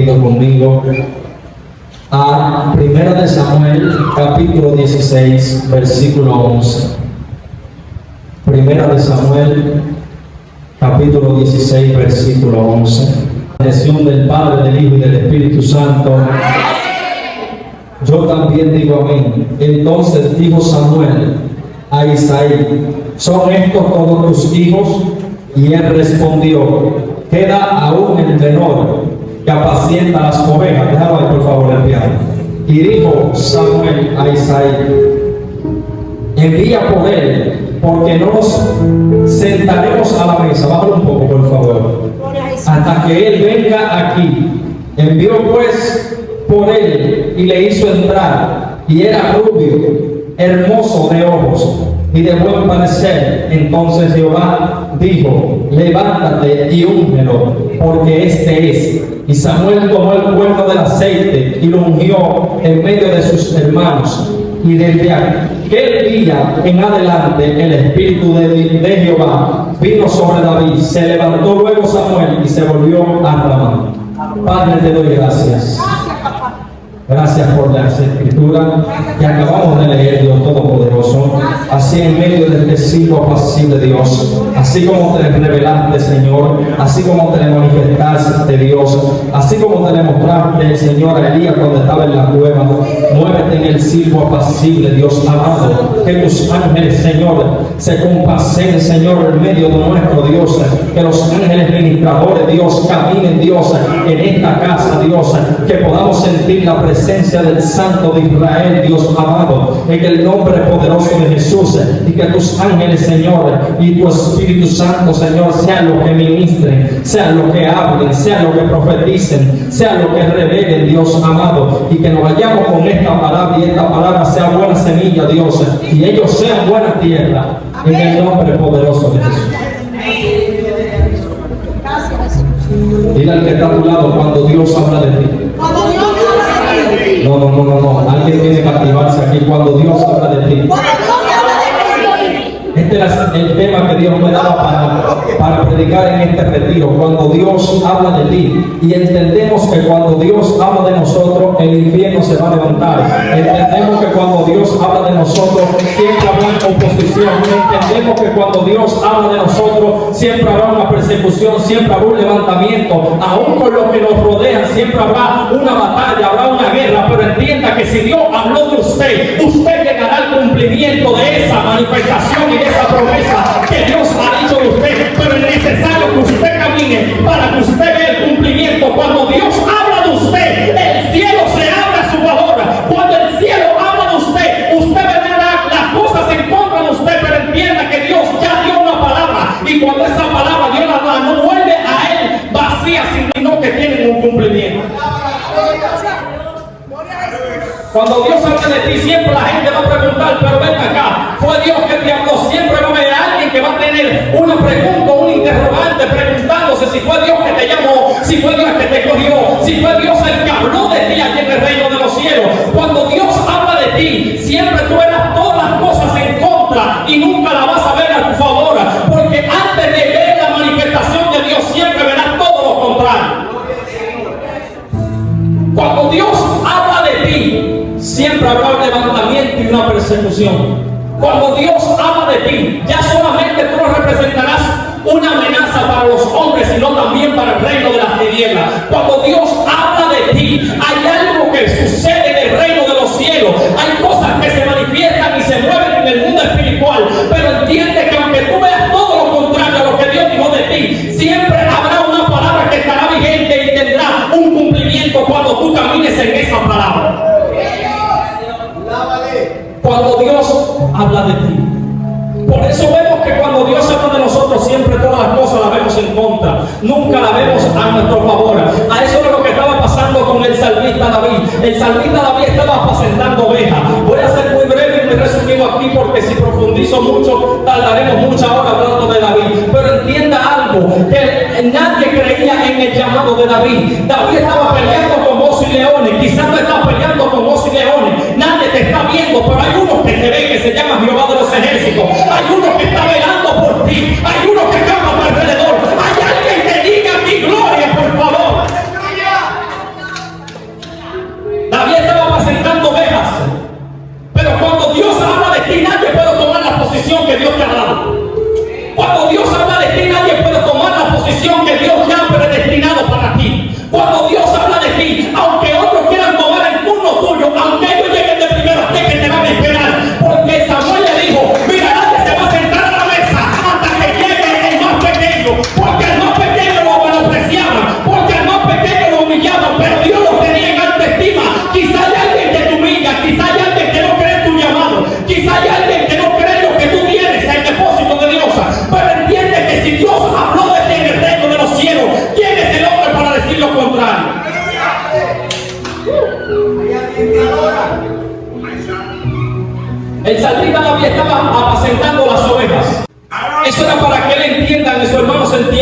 leyendo conmigo a 1 de Samuel, capítulo 16, versículo 11. 1 de Samuel, capítulo 16, versículo 11. La bendición del Padre, del Hijo y del Espíritu Santo. Yo también digo amén. Entonces dijo Samuel a Isaí: ¿son estos todos tus hijos? Y él respondió: queda aún el menor, que apacienta las ovejas. Déjalo ahí, por favor, el piano. Y dijo Samuel a Isaí: envía por él, porque no nos sentaremos a la mesa. Bájalo un poco, por favor, hasta que él venga aquí. Envió pues por él y le hizo entrar, y era rubio, hermoso de ojos y de buen parecer. Entonces Jehová dijo: levántate y úngelo, porque este es. Y Samuel tomó el cuerno del aceite y lo ungió en medio de sus hermanos. Y desde aquel día en adelante el espíritu de Jehová vino sobre David. Se levantó luego Samuel y se volvió a Ramá. Padre, te doy gracias. Gracias por las escrituras que acabamos de leer, Dios Todopoderoso. Así en medio de este siglo apacible, Dios, así como te revelaste, Señor, así como te manifestaste, Dios, así como te mostraste, Señor, a Elías cuando estaba en la cueva. Muévete en el siglo apacible, Dios amado. Que tus ángeles, Señor, se compasen, Señor, en medio de nuestro Dios. Que los ángeles ministradores, Dios, caminen, Dios, en esta casa, Dios. Que podamos sentir la presencia del Santo de Israel, Dios amado, en el nombre poderoso de Jesús. Y que tus ángeles, Señor, y tu Espíritu Santo, Señor, sean los que ministren, sean los que hablen, sean los que profeticen, sean los que revelen, Dios amado. Y que nos vayamos con esta palabra, y esta palabra sea buena semilla, Dios, y ellos sean buena tierra, en el nombre poderoso de Jesús. Dile al que está a tu lado: cuando Dios habla de ti. No. Alguien tiene que activarse aquí. Cuando Dios habla de ti. Este es el tema que Dios me daba para predicar en este retiro. Cuando Dios habla de ti. Y entendemos que cuando Dios habla de nosotros, el infierno se va a levantar. Entendemos que cuando Dios habla de nosotros, siempre habrá oposición. Entendemos que cuando Dios habla de nosotros, siempre habrá una persecución, siempre habrá un levantamiento. Aún con los que nos rodean, siempre habrá una batalla, habrá una guerra. Pero entienda que si Dios habló de usted, usted llegará al cumplimiento de esa manifestación y de esa promesa que Dios ha dicho de usted. Pero es necesario que usted camine para que usted vea el cumplimiento. Cuando Dios habla de usted, el cielo se abre a su favor. Cuando el cielo habla de usted, usted verá las cosas en contra de usted, pero entienda que Dios ya dio una palabra, y cuando esa palabra Dios la da, no vuelve a él vacía, sino que tiene un cumplimiento. Cuando Dios habla de ti, siempre la gente va a preguntar: pero ven acá, ¿fue Dios que te habló? Siempre va a haber alguien que va a tener una pregunta, un interrogante, preguntándose si fue Dios que te llamó, si fue Dios que te cogió, si fue Dios el que habló de ti aquí en el reino de los cielos. Cuando Dios habla de ti, siempre tú verás todas las cosas en contra y nunca la vas a ver a tu favor, porque antes de ver la manifestación de Dios, siempre verás todo lo contrario. Cuando Dios habla de ti, siempre habrá un levantamiento y una persecución. Cuando Dios habla de ti, ya solamente tú no representarás una amenaza para los hombres, sino también para el reino de las tinieblas. Cuando Dios habla de ti, hay algo que sucede en el reino de los cielos. Hay cosas que se manifiestan y se mueven en el mundo espiritual. Pero entiende que aunque tú veas todo lo contrario a lo que Dios dijo de ti, siempre habrá una palabra que estará vigente y tendrá un cumplimiento cuando tú camines en esa palabra. Cuando Dios habla de ti. Por eso vemos que cuando Dios habla de nosotros, siempre todas las cosas las vemos en contra, nunca las vemos a nuestro favor. A eso es lo que estaba pasando con el salmista David. El salmista David estaba apacentando ovejas. Voy a ser muy breve y muy resumido aquí, porque si profundizo mucho tardaremos muchas horas hablando de David. Pero entienda algo, que nadie creía en el llamado de David. David estaba peleando con osos y leones. Quizás no estaba peleando con osos y leones, nadie te está viendo, pero hay unos que te ven, que se llama Jehová de los ejércitos. Hay uno que está velando por ti, hay uno que clama a tu alrededor. Hay alguien que diga mi gloria, por favor.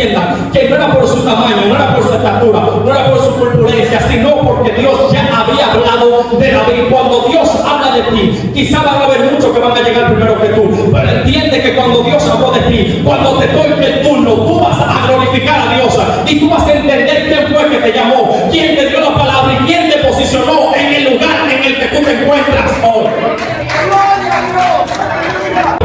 entiendan que no era por su tamaño, no era por su estatura, no era por su corpulencia, sino porque Dios ya había hablado de David. Cuando Dios habla de ti, quizá van a haber muchos que van a llegar primero que tú, pero entiende que cuando Dios habló de ti, cuando te toque el turno, tú vas a glorificar a Dios y tú vas a entender quién fue que te llamó, quién te dio la palabra y quién te posicionó en el lugar en el que tú te encuentras hoy.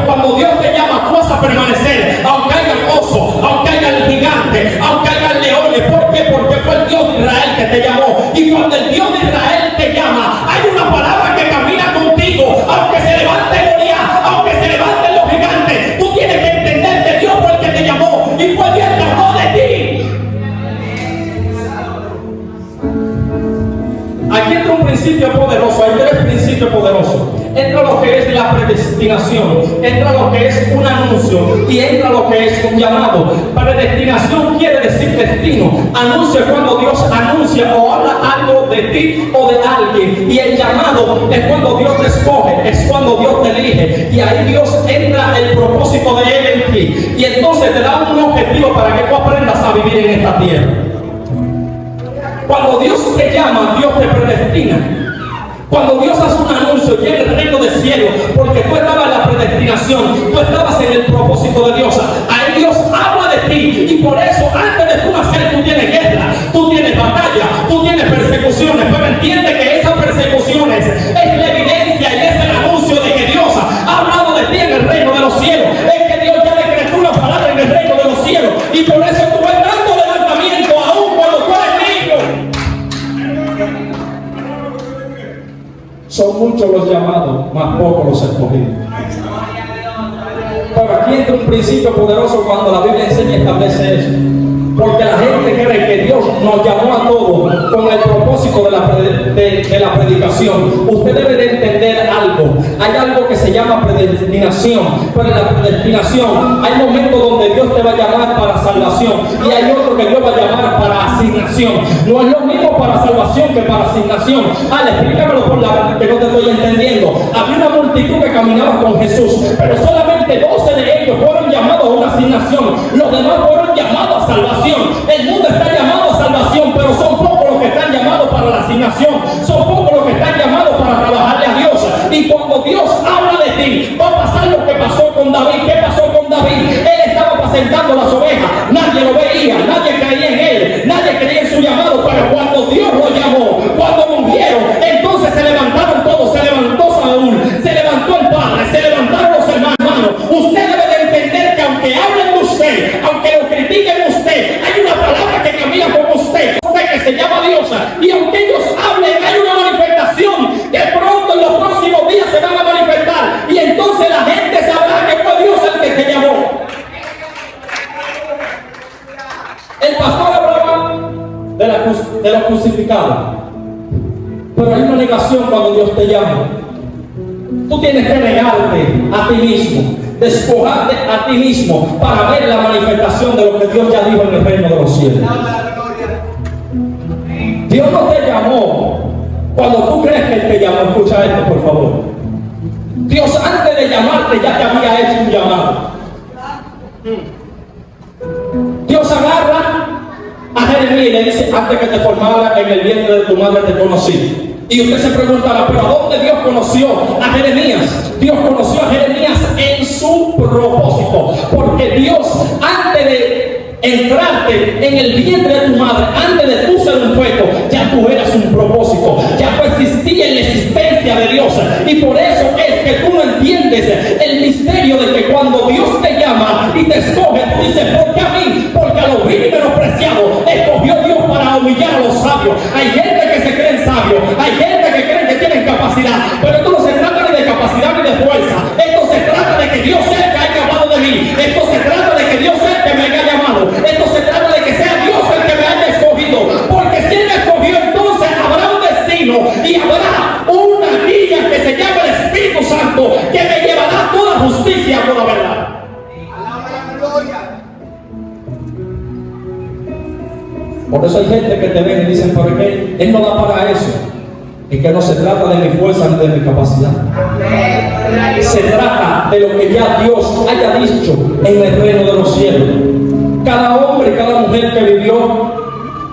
Cuando Dios te llama, tú vas a permanecer, aunque haya oso, aunque haya el gigante, aunque haya leones. ¿Por qué? Porque fue el Dios de Israel que te llamó. Y cuando el Dios de Israel te llama, hay una palabra que camina contigo, aunque se levante Goliat, aunque se levanten los gigantes. Tú tienes que entender que Dios fue el que te llamó y fue Dios que habló de ti. Aquí entra un principio poderoso, hay tres principios poderosos. Entra lo que es la predestinación, entra lo que es un anuncio y entra lo que es un llamado. Predestinación quiere decir destino. Anuncio es cuando Dios anuncia o habla algo de ti o de alguien. Y el llamado es cuando Dios te escoge, es cuando Dios te elige. Y ahí Dios entra el propósito de Él en ti. Y entonces te da un objetivo para que tú aprendas a vivir en esta tierra. Cuando Dios te llama, Dios te predestina. Cuando Dios hace un anuncio, llega el reino del cielo, porque tú estabas en la predestinación, tú estabas en el propósito de Dios. Ahí Dios habla de ti y por eso antes de tú nacer tú tienes guerra, tú tienes batalla, tú tienes persecuciones, pero entiende que esas persecuciones es la evidencia y es el anuncio de que Dios ha hablado de ti en el reino de los cielos. Es que Dios ya decretó una palabra en el reino de los cielos y por eso tú ves tanto levantamiento aún cuando tú eres niño. Son muchos los llamados, más pocos los escogidos. Pero aquí entra un principio poderoso cuando la Biblia enseña y establece eso. Porque la gente cree que Dios nos llamó a todos con el propósito de la predicación. Usted debe de entender algo. Hay algo que se llama predestinación. Pero en la predestinación hay momentos donde Dios te va a llamar para salvación y hay otro que Dios va a llamar para asignación. No es lo mismo para salvación que para asignación. Explícamelo por la que no te estoy entendiendo. Había una multitud que caminaba con Jesús, pero solamente 12 de ellos fueron llamados a una asignación. Los demás fueron llamados a salvación. El mundo está llamado a salvación, pero son pocos los que están llamados para la asignación. Son pocos los que están llamados para trabajarle a Dios. Y cuando Dios habla de ti, va a pasar lo que pasó con David. ¿Qué pasó con David? Él estaba apacentando las ovejas. Nadie lo veía, nadie creía en él, nadie creía en su llamado. Pero cuando Dios lo llamó, cuando lo ungieron, entonces se levantaron todos. Se levantó Saúl, se levantó el padre, se levantaron los hermanos. Usted debe de entender que aunque hablen de usted, aunque lo critiquen de usted, hay una palabra que camina con usted que se llama Dios. Y aunque ellos hablen, hay una manifestación que pronto en los próximos días se van a manifestar. Y entonces la gente sabrá que fue Dios el que te llamó. El pastor hablaba de los crucificados. Pero hay una negación cuando Dios te llama. Tú tienes que negarte a ti mismo, despojarte a ti mismo para ver la manifestación de lo que Dios ya dijo en el reino de los cielos. Dios no te llamó cuando tú crees que Él te llamó. Escucha esto, por favor. Dios antes de llamarte ya te había hecho un llamado. Dios agarra a Jeremías y le dice: antes que te formara en el vientre de tu madre te conocí. Y usted se preguntará: ¿pero a dónde Dios conoció a Jeremías? Dios conoció a Jeremías en su propósito. Porque Dios, antes de entrarte en el vientre de tu madre, antes de tú ser un feto, ya tú eras un propósito. Ya tú existías en la existencia de Dios. Y por eso es que tú no entiendes el misterio de que cuando Dios te llama y te escoge, tú dices: ¿por qué a mí? Porque a los vil y menospreciados escogió Dios para humillar a los sabios. Hay gente que se creen sabios, hay gente que creen que tienen capacidad, pero esto no se trata ni de capacidad ni de fuerza. Esto se trata de que Dios sea el que haya hablado de mí. Esto se trata de que Dios sea el que me haya llamado. Esto se trata de que sea Dios el que me haya escogido. Porque si Él me escogió, entonces habrá un destino y habrá una guía que se llama el Espíritu Santo, que me llevará a toda justicia, a toda verdad. Por eso hay gente que te ven y dicen: ¿por qué Él no da para eso? Es que no se trata de mi fuerza ni de mi capacidad. Se trata de lo que ya Dios haya dicho en el reino de los cielos. Cada hombre,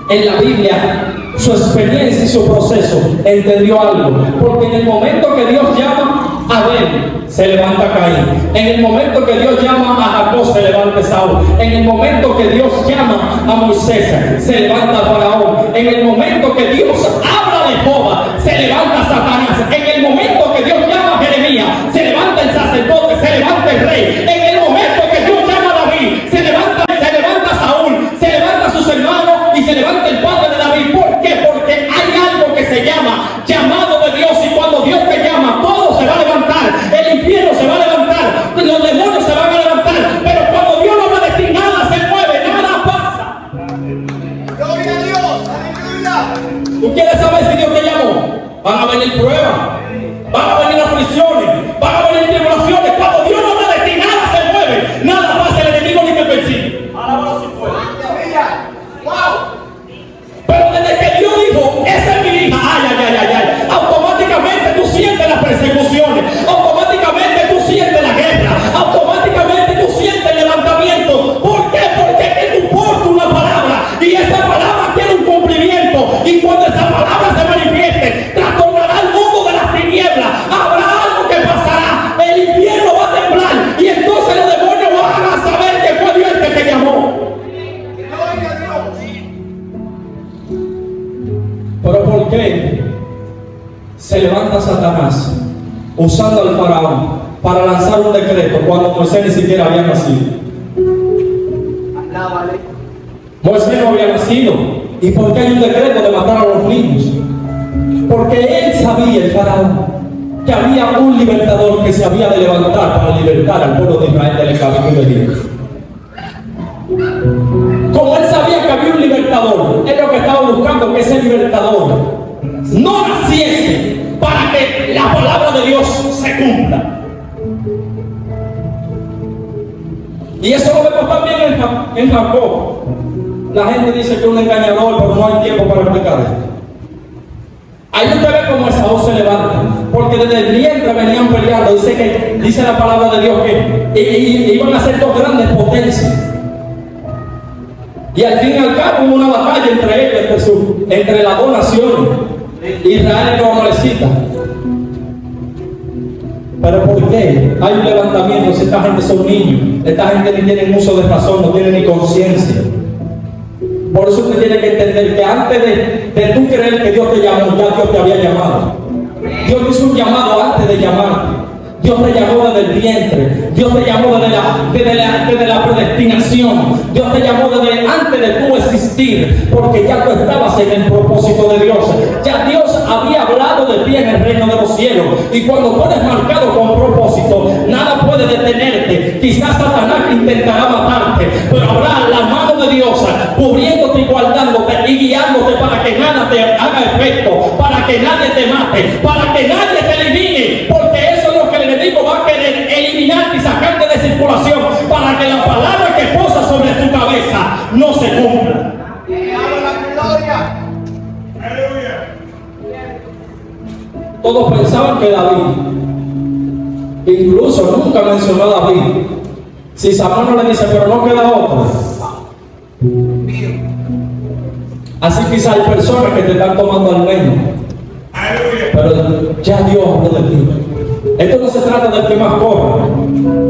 en la Biblia, su experiencia y su proceso, entendió algo. Porque en el momento que Dios llama a Abel, se levanta Caín. En el momento que Dios llama a Jacob, se levanta Saúl. En el momento que Dios llama a Moisés, se levanta Faraón. En el momento que Dios habla de Jehová, se levanta Satanás. En el momento que Dios llama a Jeremías, se levanta el sacerdote, se levanta el rey. En el momento que Dios llama a David, se levanta Saúl, se levanta sus hermanos y se levanta el padre de David. ¿Por qué? Porque hay algo que se llama llamado de Dios, y cuando Dios te llama, todo se va a levantar. El infierno se va a levantar, los demonios se van a levantar, pero cuando Dios no habla de ti, nada se mueve, nada pasa. Gloria a Dios, aleluya. ¿Tú quieres saber si Dios te llamó? Van a venir pruebas, van a venir aflicciones, van a venir tribulaciones. Cuando Dios no habla de ti, nada se mueve, nada pasa, el enemigo ni te persigue. Alábalo si puede. Wow. Pero desde que Dios dijo, esa es mi hija, ay, automáticamente tú sientes las persecuciones, automáticamente tú sientes la guerra, automáticamente tú sientes el levantamiento. ¿Por qué? Porque es que tú portas una palabra y esa palabra tiene un cumplimiento, y cuando esa palabra se manifieste, trastornará el mundo de las tinieblas. Habrá algo que pasará, el infierno va a temblar, y entonces los demonios van a saber que fue Dios el que te llamó. Gloria a Dios. Pero ¿por qué se levanta Satanás usando al faraón para lanzar un decreto cuando Moisés ni siquiera había nacido? Alábale. Moisés no había nacido. ¿Y por qué hay un decreto de matar a los niños? Porque él sabía, el faraón, que había un libertador que se había de levantar para libertar al pueblo de Israel del esclavitud de Egipto. Como él sabía que había un libertador, es lo que estaba buscando, que ese libertador no naciese para que la palabra de Dios se cumpla. Y eso lo vemos también en Jacob. La gente dice que es un engañador, pero no hay tiempo para explicar esto. Ahí usted ve cómo Esaú se levanta, porque desde el vientre venían peleando. Dice la palabra de Dios que iban a ser dos grandes potencias. Y al fin y al cabo hubo una batalla entre ellos, entre las dos naciones, Israel y los amalecitas. Pero ¿por qué hay un levantamiento si esta gente son niños? Esta gente ni tiene uso de razón, no tiene ni conciencia. Por eso usted tiene que entender que antes de tú creer que Dios te llamó, ya Dios te había llamado. Dios te hizo un llamado antes de llamarte. Dios te llamó desde el vientre. Dios te llamó desde la predestinación. Dios te llamó desde antes de tú existir, porque ya tú estabas en el propósito de Dios. Ya Dios había hablado de ti en el reino de los cielos. Y cuando tú eres marcado con propósito, nada puede detenerte. Quizás Satanás intentará matarte, pero habrá la mano de Dios cubriéndote y guardándote y guiándote para que nada te haga efecto, para que nadie te mate, para que nadie te elimine, porque eso es lo que el enemigo va a querer, eliminarte y sacarte de circulación, para que la palabra que posa sobre tu cabeza no se cumpla. Gloria. Aleluya. Todos pensaban que David, incluso nunca mencionó a David. Si Samuel no le dice, pero no queda otro. Así quizás hay personas que te están tomando al menos, Aleluya. pero ya Dios habló de ti. Esto no se trata del que más corra,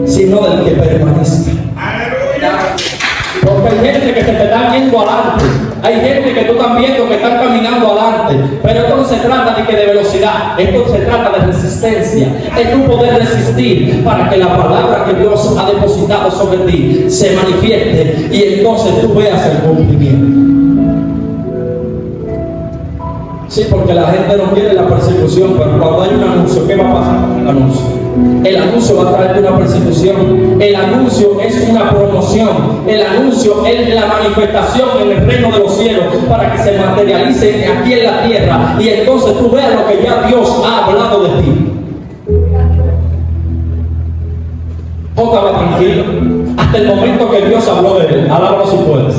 sino del que permanezca. Aleluya. Porque hay gente que se te está yendo adelante, hay gente que tú estás viendo que están caminando adelante, pero esto no se trata de que de velocidad, esto se trata de resistencia, es tú poder resistir para que la palabra que Dios ha depositado sobre ti se manifieste y entonces tú veas el cumplimiento. Sí, porque la gente no quiere la persecución, pero cuando hay un anuncio, ¿qué va a pasar con el anuncio? El anuncio va a traer una persecución. El anuncio es una promoción. El anuncio es la manifestación en el reino de los cielos para que se materialice aquí en la tierra y entonces tú veas lo que ya Dios ha hablado de ti. Póngala tranquilo hasta el momento que Dios habló de él. Alábalo si puedes.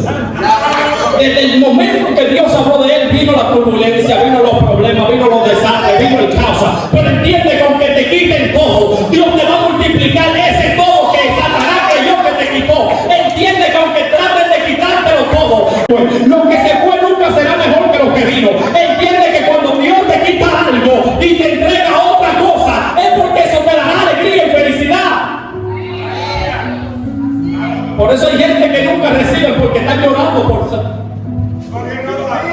Desde el momento que Dios habló de él, vino la turbulencia, vino los problemas, vino los desastres, vino el caos. Pero entiende que aunque te quiten todo, Dios te va a multiplicar ese todo que Satanás creyó que te quitó. Entiende que aunque traten de quitártelo todo, pues, lo pasar. Porque no lo hay.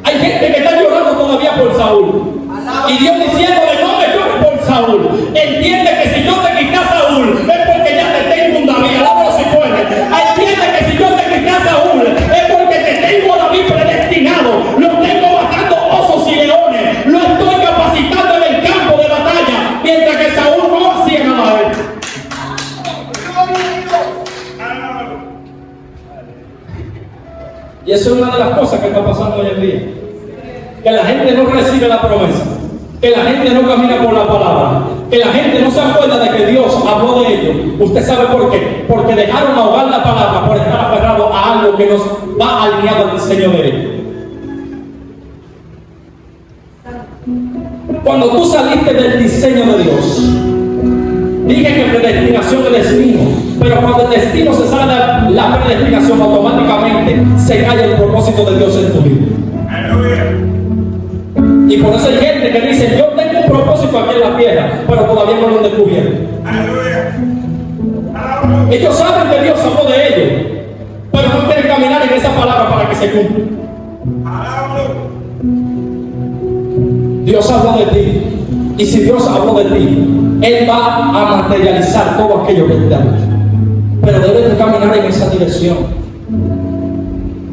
Hay gente que está llorando todavía por Saúl. Y Dios diciéndole, no me llores por Saúl. Entiende que si yo te quité a Saúl, es porque ya te tengo un David. Alábalo si puede. Entiende que si yo te quité a Saúl, es porque te tengo a David predestinado. Lo tengo matando osos y leones. Lo estoy capacitando en el campo de batalla. Mientras que Saúl no hacía nada de él. Y eso es una de las cosas que está pasando hoy en día. Que la gente no recibe la promesa. Que la gente no camina por la palabra. Que la gente no se acuerda de que Dios habló de ellos. ¿Usted sabe por qué? Porque dejaron ahogar la palabra por estar aferrados a algo que nos va alineado al diseño de ellos. Cuando tú saliste del diseño de Dios, dije que predestinación es destino, pero cuando el destino se sale de la predestinación, automáticamente se cae el propósito de Dios en tu vida. Aleluya. Y por eso hay gente que dice, yo tengo un propósito aquí en la tierra, pero todavía no lo han descubierto. Aleluya. Alábalo. Ellos saben que Dios habló de ellos, pero no quieren caminar en esa palabra para que se cumpla. Alábalo. Dios habló de ti, y si Dios habló de ti, Él va a materializar todo aquello que Él te ha dicho. Pero debes de caminar en esa dirección.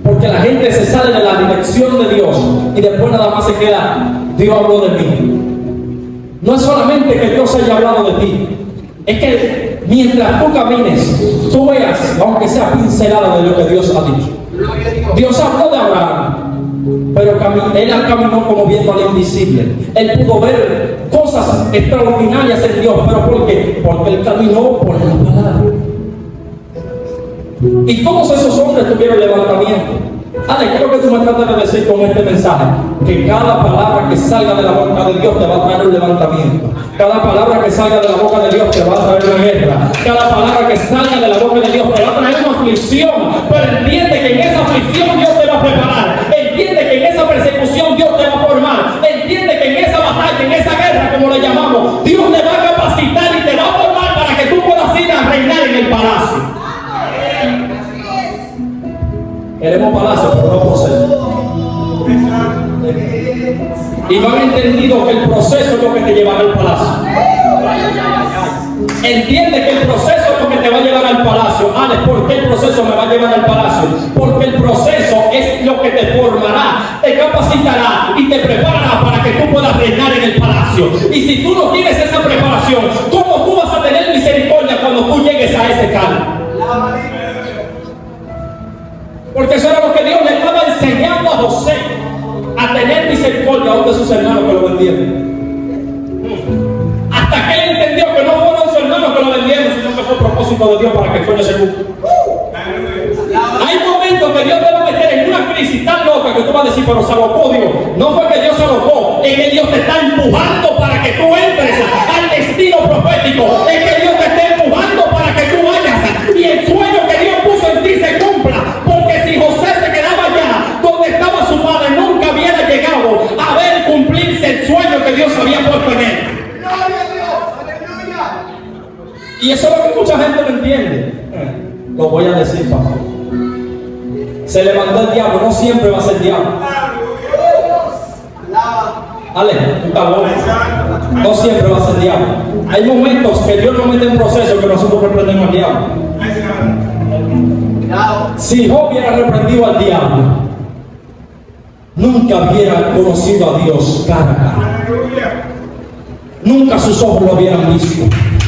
Porque la gente se sale de la dirección de Dios y después nada más se queda, Dios habló de mí. No es solamente que Dios haya hablado de ti, es que mientras tú camines, tú veas, aunque sea pincelada de lo que Dios ha dicho. Dios habló de Abraham, pero él caminó como viendo al invisible. Él pudo ver cosas extraordinarias en Dios, pero ¿por qué? Porque él caminó por la palabra. Y todos esos hombres tuvieron levantamiento. Ale, ¿qué es lo que tú me tratas de decir con este mensaje? Que cada palabra que salga de la boca de Dios te va a traer un levantamiento. Cada palabra que salga de la boca de Dios te va a traer una guerra. Cada palabra que salga de la boca de Dios te va a traer una aflicción. Pero entiende que en esa aflicción Dios te va a preparar. Entiende que en esa persecución Dios te va a formar. Entiende que en esa batalla, en esa guerra, como le llamamos, Dios te va a capacitar y te va a formar para que tú puedas ir a reinar en el palacio. Queremos palacio, pero no poseer. Y no han entendido que el proceso es lo que te llevará al palacio. Entiende que el proceso es lo que te va a llevar al palacio. Alex, ¿por qué el proceso me va a llevar al palacio? Porque el proceso es lo que te formará, te capacitará y te preparará para que tú puedas reinar en el palacio. Y si tú no tienes esa preparación, ¿cómo tú vas a tener misericordia cuando tú llegues a ese cargo? Porque eso era lo que Dios le estaba enseñando a José, a tener misericordia aún de sus hermanos que lo vendieron. Hasta que él entendió que no fueron sus hermanos que lo vendieron, sino que fue propósito de Dios para que fuera ese culto. Hay momentos que Dios te va a meter en una crisis tan loca que tú vas a decir, pero se alocó Dios. No fue que Dios se alocó, es que Dios te está empujando para que tú entres al destino profético. Es que Dios te está empujando para que tú vayas y el sueño que Dios puso en ti se cumpla. Porque si José se quedaba allá donde estaba su padre, nunca hubiera llegado a ver cumplirse el sueño que Dios había puesto en él. Y eso es lo que mucha gente no entiende. Lo voy a decir, papá. Se levantó el diablo, no siempre va a ser diablo. Ale, tú estás bueno. No siempre va a ser diablo. Hay momentos que Dios nos mete en proceso que nosotros reprendemos al diablo. Si Job hubiera reprendido al diablo, nunca hubiera conocido a Dios cara a cara. Nunca sus ojos lo hubieran visto.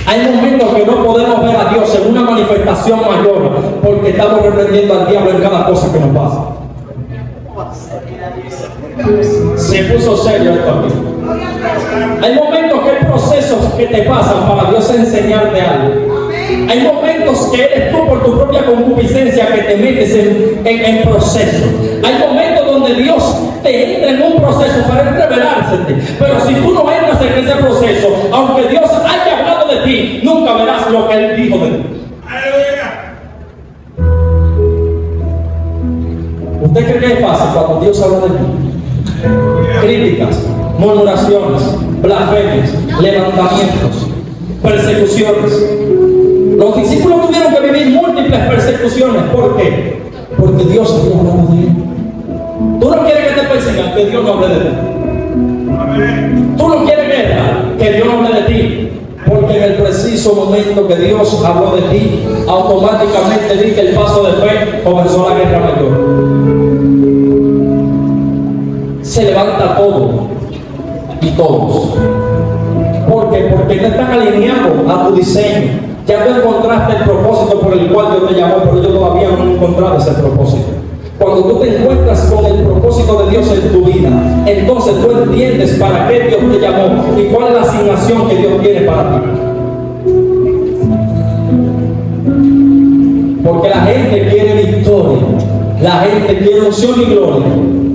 Hay momentos que no podemos ver a Dios en una manifestación mayor porque estamos reprendiendo al diablo en cada cosa que nos pasa. Se puso serio esto aquí. Hay momentos que hay procesos que te pasan para Dios enseñarte algo. Hay momentos que eres tú por tu propia concupiscencia que te metes en proceso. Hay momentos donde Dios te entra en un proceso para revelarse. Pero si tú no entras en ese proceso, aunque Dios haya hablado de ti, nunca verás lo que Él dijo de ti. ¿Usted cree que es fácil cuando Dios habla de ti? Críticas, murmuraciones, blasfemias, levantamientos, persecuciones. Los discípulos tuvieron que vivir múltiples persecuciones. ¿Por qué? Porque Dios había hablado de él. Tú no quieres que te persigan, que Dios no hable de ti. Amén. Tú no quieres guerra, que Dios no hable de ti. Porque en el preciso momento que Dios habló de ti, automáticamente diste el paso de fe, comenzó la guerra mayor. Se levanta todo y todos. ¿Por qué? Porque no están alineados a tu diseño. Ya tú encontraste el propósito por el cual Dios te llamó, pero yo todavía no he encontrado ese propósito. Cuando tú te encuentras con el propósito de Dios en tu vida, entonces tú entiendes para qué Dios te llamó y cuál es la asignación que Dios tiene para ti. Porque la gente quiere victoria, la gente quiere unción y gloria,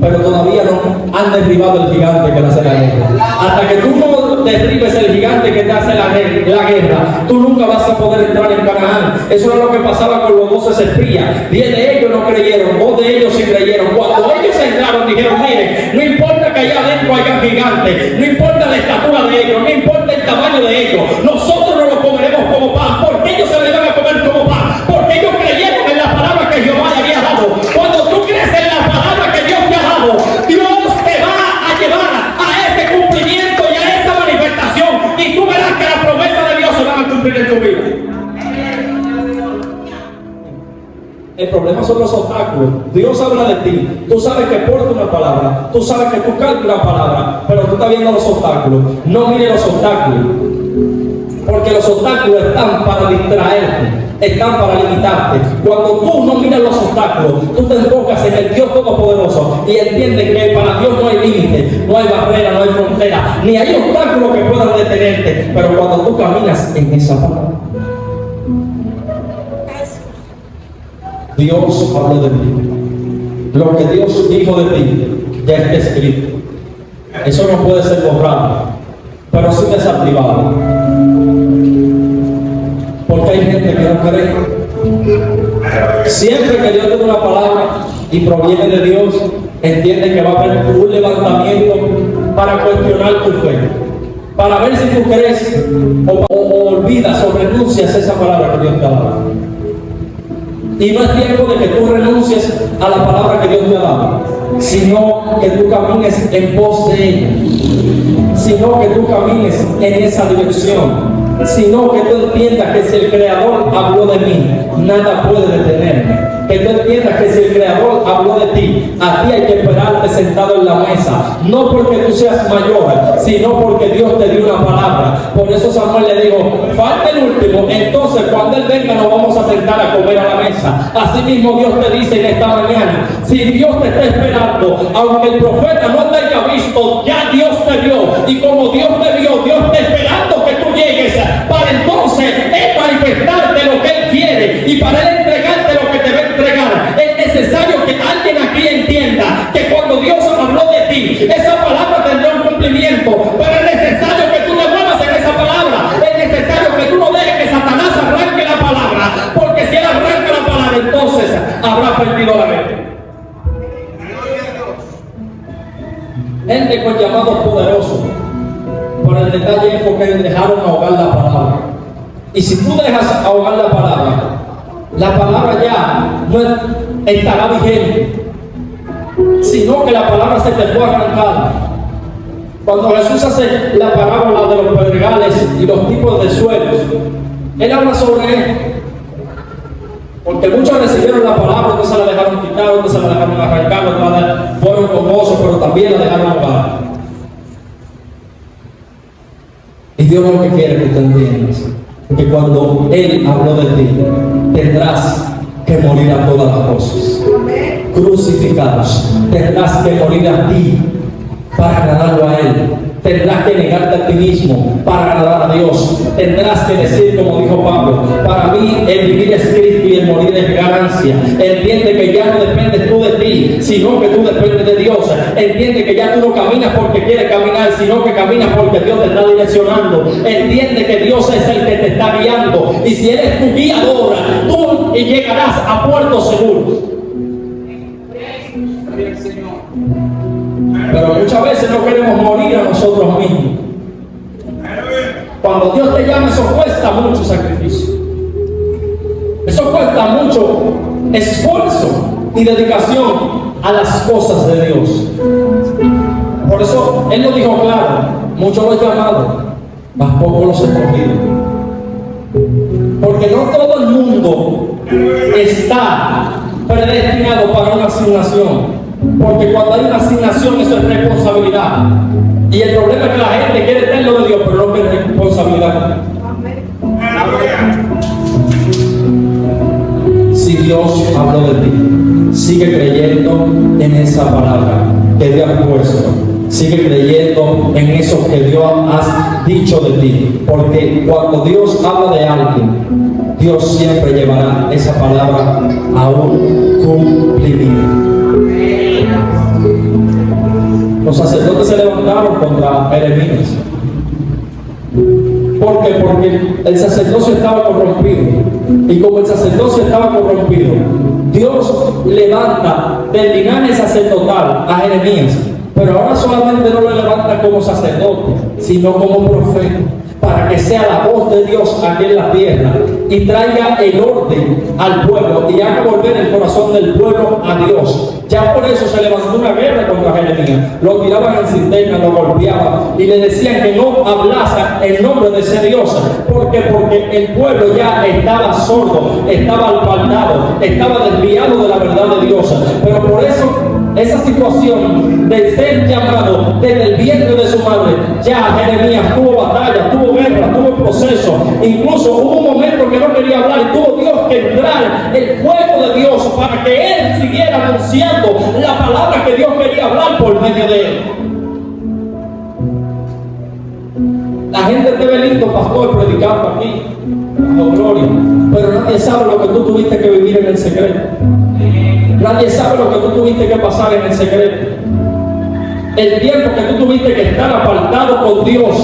pero todavía no han derribado el gigante que le hace la guerra. Hasta que tú no derribes el gigante que te hace la guerra, tú nunca vas a poder entrar en Canaán. Eso era lo que pasaba con los 12 espías. 10 de ellos no creyeron, 2 de ellos sí creyeron. Cuando ellos entraron, dijeron: miren, no importa que allá adentro haya gigante, no importa la estatura de ellos, no importa el tamaño de ellos, nosotros no lo comeremos como pan. ¿Por qué ellos se le van a comer como pan? Porque ellos creyeron en la palabra que Jehová le había dado. Cuando tú crees en la palabra que Dios te ha dado, Dios te va a llevar a ese cumplimiento y a esa manifestación, y tú verás que las promesas de Dios se van a cumplir en tu vida. El problema son los obstáculos. Dios habla de ti, tú sabes que porta una palabra, tú sabes que tú cantas una palabra, pero tú estás viendo los obstáculos. No mires los obstáculos, porque los obstáculos están para distraerte, están para limitarte. Cuando tú no miras los obstáculos, tú te enfocas en el Dios Todopoderoso y entiendes que para Dios no hay límite, no hay barrera, no hay frontera, ni hay obstáculos que puedan detenerte. Pero cuando tú caminas en esa palabra, Dios habla de ti. Lo que Dios dijo de ti ya está escrito. Eso no puede ser borrado, pero sí desactivado. Porque hay gente que no cree. Siempre que Dios te da una palabra y proviene de Dios, entiende que va a haber un levantamiento para cuestionar tu fe, para ver si tú crees o olvidas o renuncias a esa palabra que Dios te ha dado. Y no es tiempo de que tú renuncies a la palabra que Dios te ha dado, sino que tú camines en pos de ella, sino que tú camines en esa dirección, sino que tú entiendas que si el Creador habló de mí, nada puede detenerme. Que tú entiendas que si el Creador habló de ti, a ti hay que esperarte sentado en la mesa, no porque tú seas mayor, sino porque Dios te dio una palabra. Por eso Samuel le dijo: falta el último, entonces cuando Él venga nos vamos a sentar a comer a la mesa. Así mismo Dios te dice en esta mañana: si Dios te está esperando, aunque el profeta no te haya visto, ya Dios te vio, y como Dios te vio, Dios está esperando que tú llegues para entonces Él manifestarte lo que Él quiere y para Él entregarte lo que te va a entregar. Es necesario que alguien aquí entienda que cuando Dios habló de ti, esa palabra tendrá un cumplimiento, pero es necesario que tú te muevas en esa palabra. Es necesario que tú no dejes que Satanás arranque la palabra, porque si él arranca la palabra, entonces habrá perdido la mente. Gente con llamados poderosos, por el detalle es porque dejaron ahogar la palabra. Y si tú dejas ahogar la palabra ya no estará vigente, sino que la palabra se te fue arrancada. Cuando Jesús hace la parábola de los pedregales y los tipos de suelos, Él habla sobre esto, porque muchos recibieron la palabra, otros se la dejaron quitar, otros se la dejaron arrancar, otros fueron con gozo, pero también la dejaron ahogar. Y Dios lo que quiere que tú entiendas, que cuando Él habló de ti, tendrás que morir a todas las cosas, crucificados. Tendrás que morir a ti para agradarlo a Él. Tendrás que negarte a ti mismo para agradar a Dios. Tendrás que decir, como dijo Pablo: para mí el vivir es Cristo y el morir es ganancia. Entiende que ya no dependes tú de ti, sino que tú dependes de Dios. Entiende que ya tú no caminas porque quieres caminar, sino que caminas porque Dios te está direccionando. Entiende que Dios es el que te está guiando, y si Él es tu guiador, tú llegarás a puerto seguro. Pero muchas veces no queremos morir a nosotros mismos. Cuando Dios te llama, eso cuesta mucho sacrificio. Eso cuesta mucho esfuerzo y dedicación a las cosas de Dios. Por eso Él nos dijo claro: muchos los llamados, más pocos los escogidos. Porque no todo el mundo está predestinado para una asignación. Porque cuando hay una asignación, eso es responsabilidad. Y el problema es que la gente quiere tener lo de Dios, pero no quiere responsabilidad. Si Dios habló de ti, sigue creyendo en esa palabra que Dios ha puesto. Sigue creyendo en eso que Dios ha dicho de ti. Porque cuando Dios habla de alguien, Dios siempre llevará esa palabra a un cumplimiento. Los sacerdotes se levantaron contra Jeremías. ¿Por qué? Porque el sacerdocio estaba corrompido. Y como el sacerdocio estaba corrompido, Dios levanta del linaje sacerdotal a Jeremías. Pero ahora solamente no lo levanta como sacerdote, sino como profeta, para que sea la voz de Dios aquí en la tierra y traiga el orden al pueblo y haga volver el corazón del pueblo a Dios. Ya por eso se levantó una guerra contra Jeremías. Lo tiraban en cisterna, lo golpeaban y le decían que no hablase en nombre de ese Dios. ¿Por qué? Porque el pueblo ya estaba sordo, estaba apartado, estaba desviado de la verdad de Dios. Pero por eso esa situación de ser llamado desde el vientre de su madre, ya Jeremías tuvo batalla, tuvo guerra, tuvo proceso. Incluso hubo un momento que no quería hablar y tuvo Dios que entrar el fuego de Dios para que él siguiera anunciando la palabra que Dios quería hablar por medio de él. La gente te ve lindo, pastor, predicando aquí, dando gloria, pero nadie sabe lo que tú tuviste que vivir en el secreto. Nadie sabe lo que tú tuviste que pasar en el secreto. El tiempo que tú tuviste que estar apartado con Dios.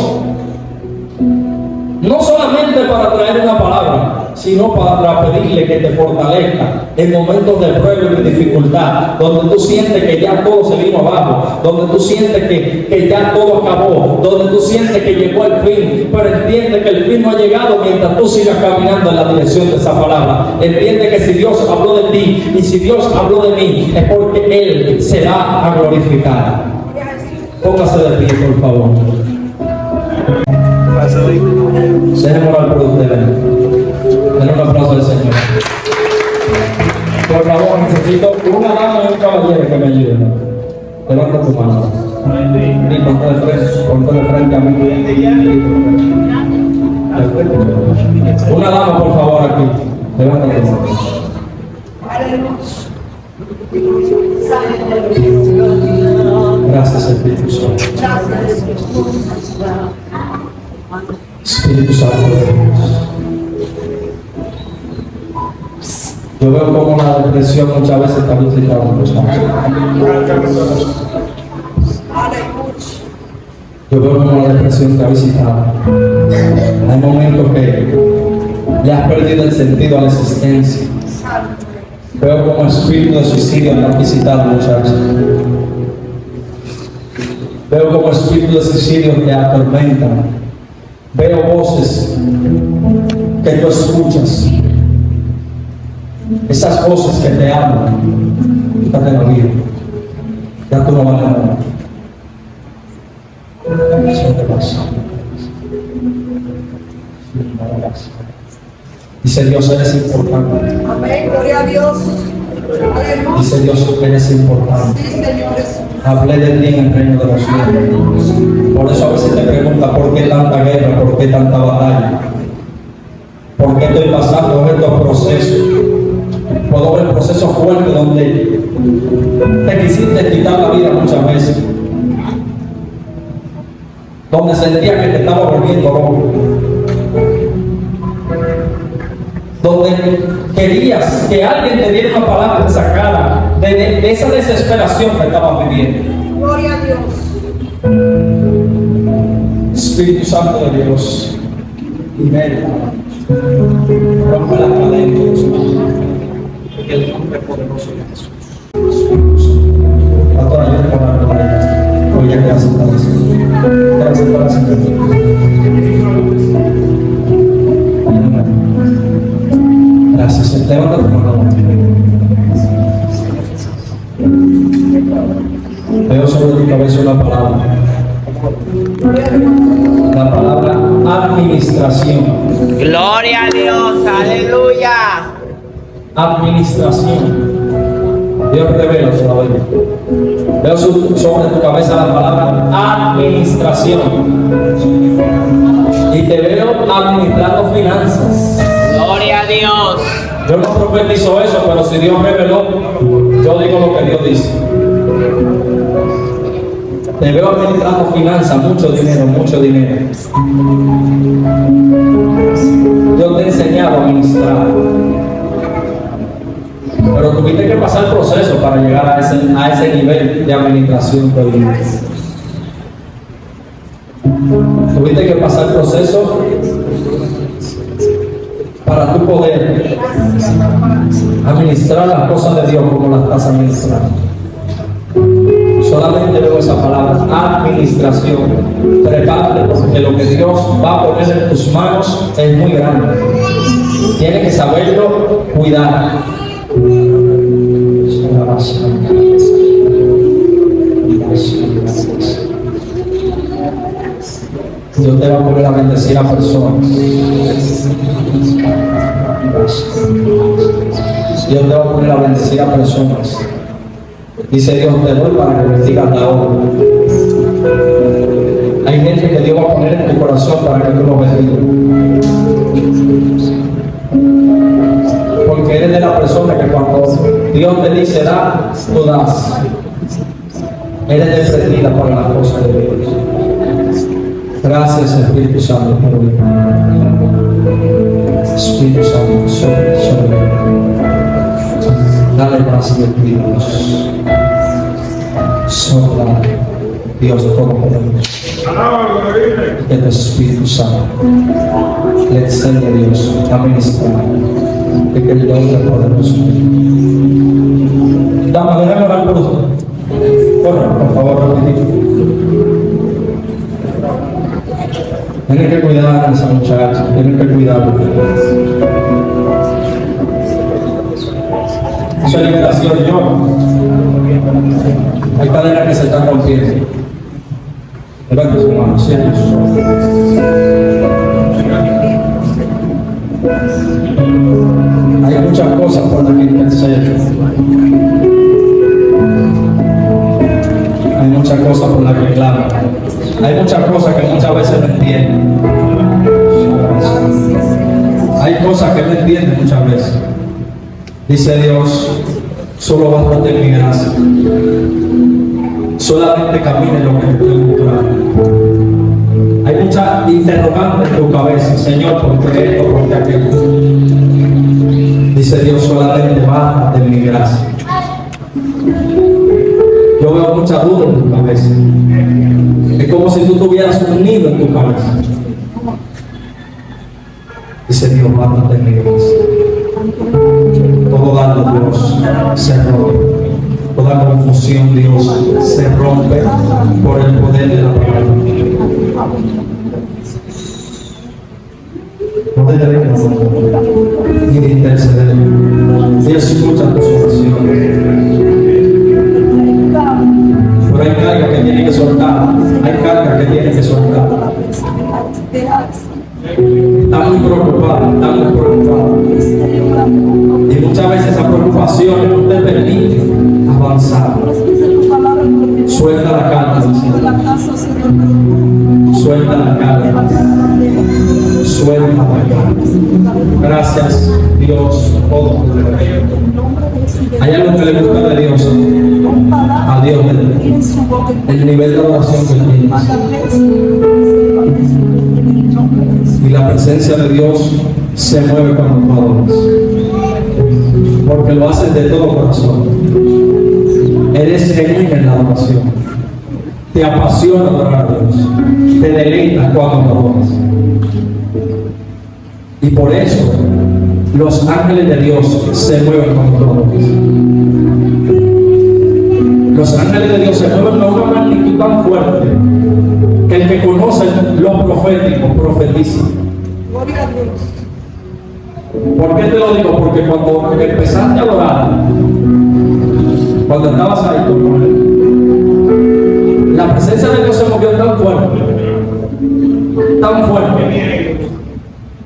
No solamente para traer una palabra, sino para pedirle que te fortalezca en momentos de prueba y de dificultad, donde tú sientes que ya todo se vino abajo, donde tú sientes que ya todo acabó, donde tú sientes que llegó el fin, pero entiende que el fin no ha llegado mientras tú sigas caminando en la dirección de esa palabra. Entiende que si Dios habló de ti y si Dios habló de mí, es porque Él se va a glorificar. Póngase de pie, por favor. Déjenme orar por ustedes. Den un aplauso al Señor. Por favor, necesito una dama y un caballero que me ayuden. Levanta tu mano. Y ponte de frente a mí. Una dama, por favor, aquí. Levanta tu mano. Gracias, Espíritu Santo. Espíritu Santo de Dios. Yo veo como la depresión muchas veces está visitando los hombres. Yo veo como la depresión está visitando. Hay momentos que le has perdido el sentido a la existencia. Veo como espíritu de suicidio me han visitado, muchachos. Veo como espíritu de suicidio te atormentan. Veo voces que tú escuchas. Esas voces que te hablan. Quítate la vida. Ya tú no vales nada. Eso te pasa. Dice Dios, eres importante. Amén, gloria a Dios. Aleluya. Dice Dios, eres importante. Sí, Señor Jesús. Hablé de ti en el reino de los cielos. Por eso a veces te pregunta por qué tanta guerra, por qué tanta batalla, por qué estoy pasando estos procesos. Puedo ver procesos fuertes donde te quisiste quitar la vida muchas veces, donde sentías que te estaba volviendo loco, donde querías que alguien te diera una palabra y te sacara de esa desesperación que estabas viviendo. Gloria a Dios. Espíritu Santo de Dios, libera, rompe la cadena de los malos, en el nombre poderoso de Jesús. Pastor, ayúdame con la gloria. Oye, gracias por eso. Gracias por eso. Gracias, Señor. Levanta tu mano. Veo sobre tu cabeza una palabra. La palabra administración. Gloria a Dios, aleluya. Administración. Dios revela todavía. Veo sobre tu cabeza la palabra administración. Y te veo administrando finanzas. Gloria a Dios. Yo no profetizo eso, pero si Dios reveló, yo digo lo que Dios dice. Te veo administrando finanzas, mucho dinero, mucho dinero. Dios te ha enseñado a administrar. Pero tuviste que pasar el proceso para llegar a ese nivel de administración que hoy tienes. Tuviste que pasar el proceso para tu poder administrar las cosas de Dios como las estás administrando. Solamente veo esa palabra, administración. Prepárate porque lo que Dios va a poner en tus manos es muy grande. Tienes que saberlo cuidar. Dios te va a poner a bendecir a personas. Dios te va a poner a bendecir a personas. Dice Dios, te doy para que bendigas la obra. Hay gente que Dios va a poner en tu corazón para que tú lo bendigas. Porque eres de la persona que cuando Dios te dice da, tú das. Eres desprendida para las cosas de Dios. Gracias, Espíritu Santo, por hoy. Espíritu Santo, sobre. Dale más de Dios. Sopla, Dios Todopoderoso. Alaba lo que vive. El Espíritu Santo le enseña a Dios a ministrar. De que el nombre poderoso. Dame, déjame orar por usted. Bueno, por favor, rapidito. Tienen que cuidar a esa muchacha, tienen que cuidarlo. Eso es liberación, yo. Hay cadenas que se están rompiendo. Levante su mano, cierre sus ojos. Hay muchas cosas por las que interceder. Hay muchas cosas por las que claman. Hay muchas cosas que muchas veces no entienden. Hay cosas que no entienden muchas veces. Dice Dios, solo bástate mi gracia. Solamente camina en lo que te estoy mostrando. Hay muchas interrogantes en tu cabeza, Señor, ¿por qué esto? ¿Por qué aquello? Dice Dios, solamente bástate mi gracia. Yo veo mucha duda en tu cabeza. Es como si tú tuvieras un nido en tu cabeza. Dice Dios, bástate mi gracia. Todo daño, Dios, se rompe. Toda confusión, Dios, se rompe por el poder de la palabra. No te debemos ni de interceder. Dios escucha tus oraciones. Pero hay cargas que tienen que soltar. Hay cargas que tienen que soltar. Está muy preocupado, está muy preocupado. Y muchas veces esa preocupación no te permite avanzar. Suelta la carga, suelta la carga, suelta la carga. Gracias, Dios Todopoderoso. Hay algo que le gusta de Dios, a Dios, el nivel de oración que tienes. Y la presencia de Dios se mueve cuando tú adoras. Porque lo haces de todo corazón. Eres genuino en la adoración. Te apasiona adorar a Dios. Te deleitas cuando lo adoras. Y por eso los ángeles de Dios se mueven cuando tú adoras. Los ángeles de Dios se mueven a una magnitud tan fuerte que el que conoce lo profético profetiza. Gloria a Dios. ¿Por qué te lo digo? Porque cuando empezaste a adorar, cuando estabas ahí con él, la presencia de Dios se movió tan fuerte,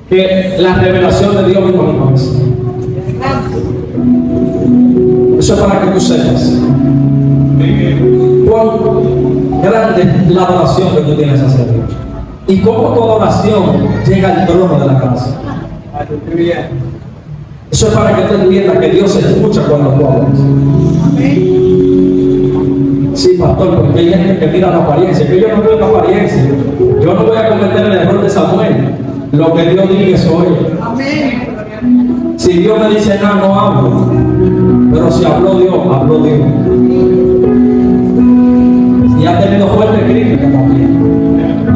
que la revelación de Dios vino a mi cabeza. Eso es para que tú sepas cuán grande es la adoración que tú tienes hacia Dios y cómo tu adoración llega al trono de la gracia. Eso es para que tú entiendas que Dios escucha cuando tú hablas. Sí, pastor, porque hay gente que mira la apariencia, que yo no veo la apariencia. Yo no voy a cometer el error de Samuel. Lo que Dios dice soy. Amén. Si Dios me dice nada, no hablo. Pero si habló Dios, habló Dios. Y ha tenido fuerte crítica también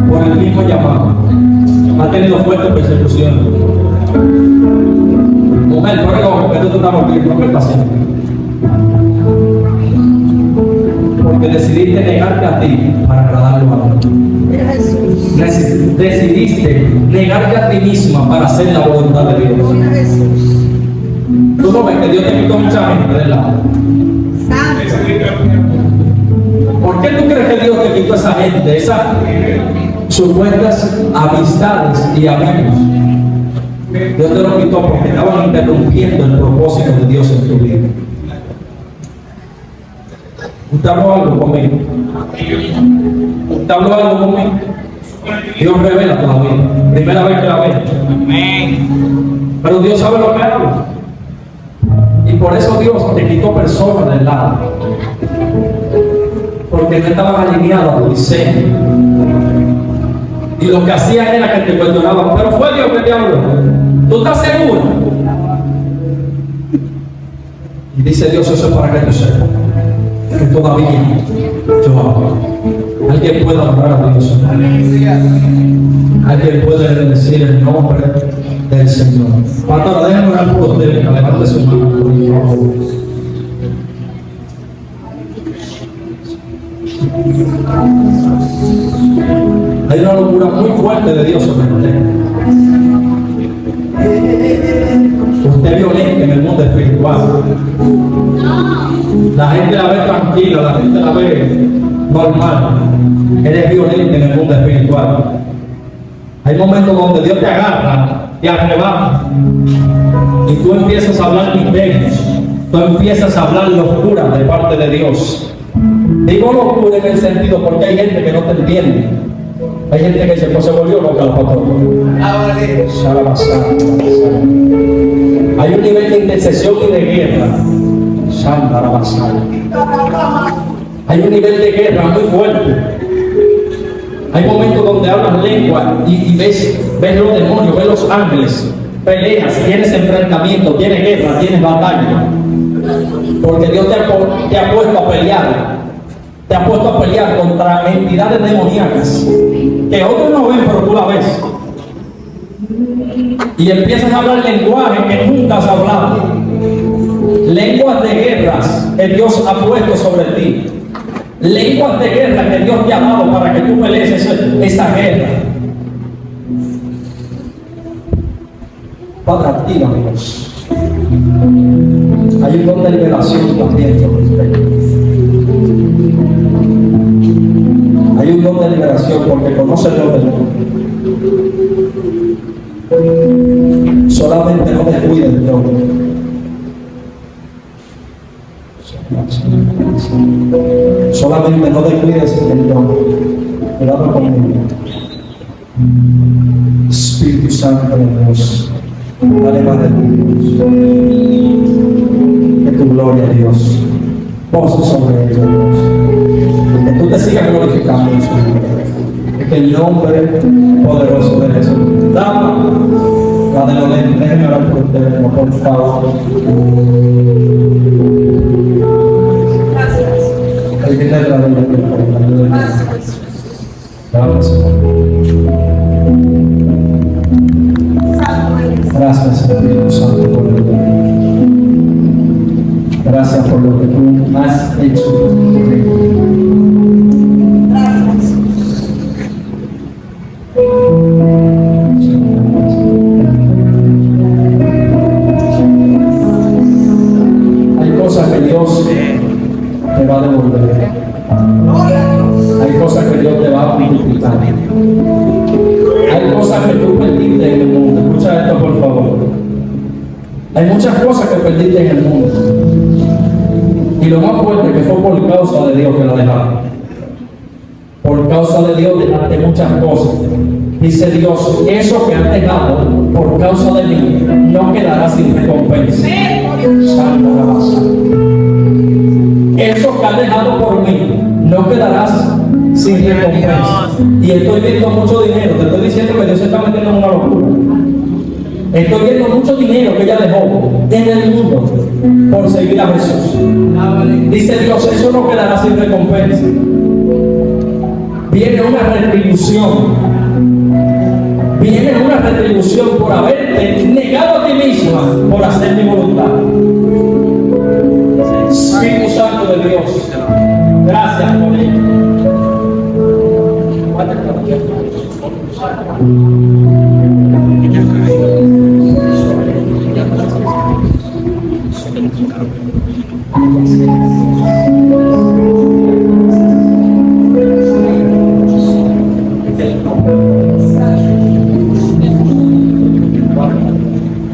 por el mismo llamado. Ha tenido fuerte persecución. Mujer, no es que tú te estás volviendo, ¿qué está haciendo? Porque decidiste negarte a ti para agradarlo a Dios. Mira Jesús. Decidiste negarte a ti misma para hacer la voluntad de Dios. Gloria a Jesús. Tú no ves que Dios te quitó mucha gente del lado. Santo. ¿Por qué tú crees que Dios te quitó a esa gente, esas supuestas amistades y amigos? Dios te lo quitó porque estaban interrumpiendo el propósito de Dios en tu vida. ¿Usted habló algo conmigo? ¿Usted habló algo conmigo? Dios revela todavía. Primera vez que la ve. Amén. Pero Dios sabe lo que habla. Y por eso Dios te quitó personas del lado. Porque no estaban alineados a tu diseño. Y lo que hacían era que te perdonaban. Pero fue Dios que te habló. ¿Tú estás seguro? Y dice Dios, eso es para que tú sepas que todavía yo hablo. Alguien puede adorar a Dios. Alguien puede decir el nombre del Señor. Pastor, déjenme orar por ustedes, que levante su mano, por favor. Hay una locura muy fuerte de Dios sobre usted. Usted es violento en el mundo espiritual. La gente la ve tranquila, la gente la ve normal. Eres violento en el mundo espiritual. Hay momentos donde Dios te agarra, te arrebata, y tú empiezas a hablar misterios, tú empiezas a hablar locura de parte de Dios. Digo locura en el sentido porque hay gente que no te entiende. Hay gente que se volvió loca, pastor. Hay un nivel de intercesión y de guerra. Hay un nivel de guerra muy fuerte. Hay momentos donde hablas lengua y ves los demonios, ves los ángeles, peleas, tienes enfrentamiento, tienes guerra, tienes batalla. Porque Dios te ha puesto a pelear. Te ha puesto a pelear contra entidades demoníacas que otros no ven, pero tú la ves. Y empiezas a hablar lenguaje que nunca has hablado. Lenguas de guerras que Dios ha puesto sobre ti. Lenguas de guerra que Dios te ha dado para que tú pelees esa guerra. Padre, activa Dios. Hay un don de liberación también sobre usted. Hay un don de liberación porque conoce el don del mundo. Solamente no descuide el don. Solamente no descuides el don. Cuidado conmigo. Espíritu Santo de Dios, dale más de ti, Dios. Que tu gloria, Dios, posa sobre ellos, Dios. Que tú te sigas glorificando, Dios. Que el nombre poderoso de Jesús. Dama, la de los lentes, déjenme orar por ustedes, por favor. El que te la de Gracias. Gracias. Gracias, Espíritu Santo, por el don. Gracias por lo que tú has hecho. Gracias. Dios te va a devolver. Gloria a Dios. Hay cosas que Dios te va a multiplicar. Hay cosas que tú perdiste en el mundo. Escucha esto, por favor. Hay muchas cosas que perdiste en el mundo. Y lo más fuerte que fue por causa de Dios que la dejaste. Por causa de Dios dejaste muchas cosas. Dice Dios, eso que has dejado por causa de mí no quedará sin recompensa. Santo alabanza. Eso que has dejado por mí no quedarás sin recompensa. Y estoy viendo mucho dinero. Te estoy diciendo que Dios se está metiendo en una locura. Estoy viendo mucho dinero que ella dejó en el mundo por seguir a Jesús. Dice Dios, eso no quedará sin recompensa. Viene una retribución. Viene una retribución por haberte negado a ti misma por hacer mi voluntad. Espíritu Santo de Dios, gracias por ello.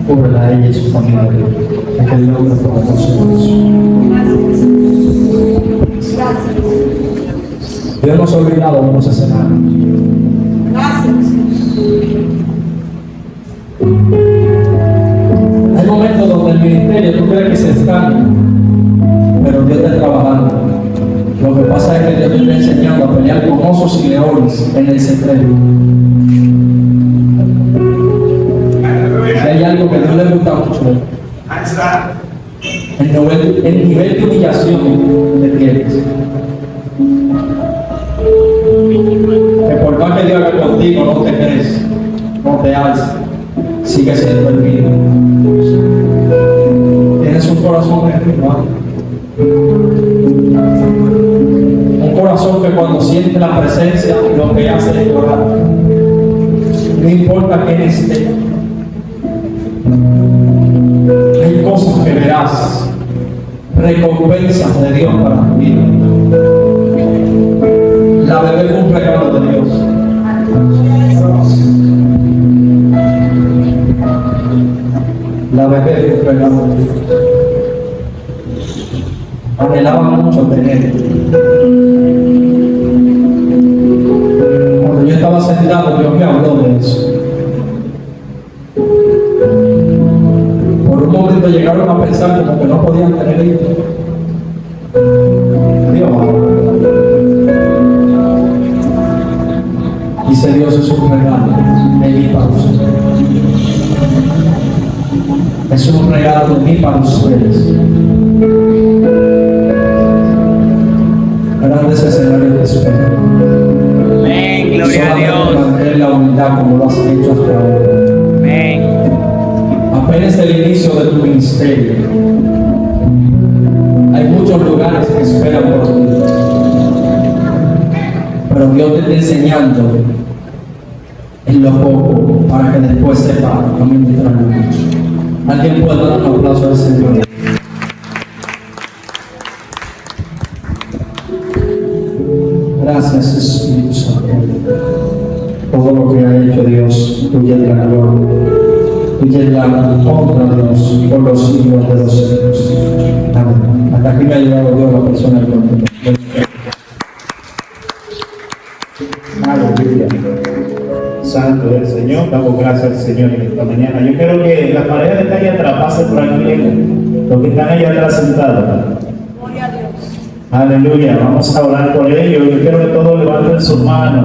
Cúbrela a ella y su familia en el nombre poderoso de Jesús. Dios nos ha olvidado, vamos a cenar. Hay momentos donde el ministerio tú crees que se estanca, pero Dios está trabajando. Lo que pasa es que Dios te está enseñando a pelear con osos y leones en el secreto. Hay algo que a Dios le gusta mucho. El nivel de humillación que tienes. Que por más que Dios haga contigo, no te crees, no te alzas, sigue siendo el mismo. Tienes un corazón espiritual. Un corazón que cuando siente la presencia, lo que hace es llorar. No importa quién esté. Hay cosas que verás, recompensas de Dios para tu vida. La bebé fue un regalo de Dios. La bebé fue un regalo de Dios. Anhelaba mucho tener. Cuando yo estaba sentado, Dios me habló de eso. Por un momento llegaron a pensar como que no podían tener hijos. Dios, dice Dios, es un regalo de mí para ustedes. Es un regalo de mí para ustedes. Grandes escenarios de espera. Amén, gloria a Dios. Mantener la humildad como lo has hecho hasta ahora. Amén. Apenas el inicio de tu ministerio. Hay muchos lugares que esperan por ti. Pero Dios te está enseñando en lo poco para que después sepa administrar lo mucho. Alguien puede dar un aplauso al Señor. Gracias, Espíritu Santo. Todo lo que ha hecho Dios, tuya es la gloria. Tuya es la honra, Dios, por los siglos de los siglos. Amén. Hasta aquí me ha ayudado Dios, la persona que lo entiende. Aleluya. Santo es el Señor, damos gracias al Señor en esta mañana. Yo quiero que la pareja que está allá atrás pase por aquí, los que están allá atrás sentados. Gloria a Dios. Aleluya, vamos a orar por ellos. Yo quiero que todos levanten sus manos.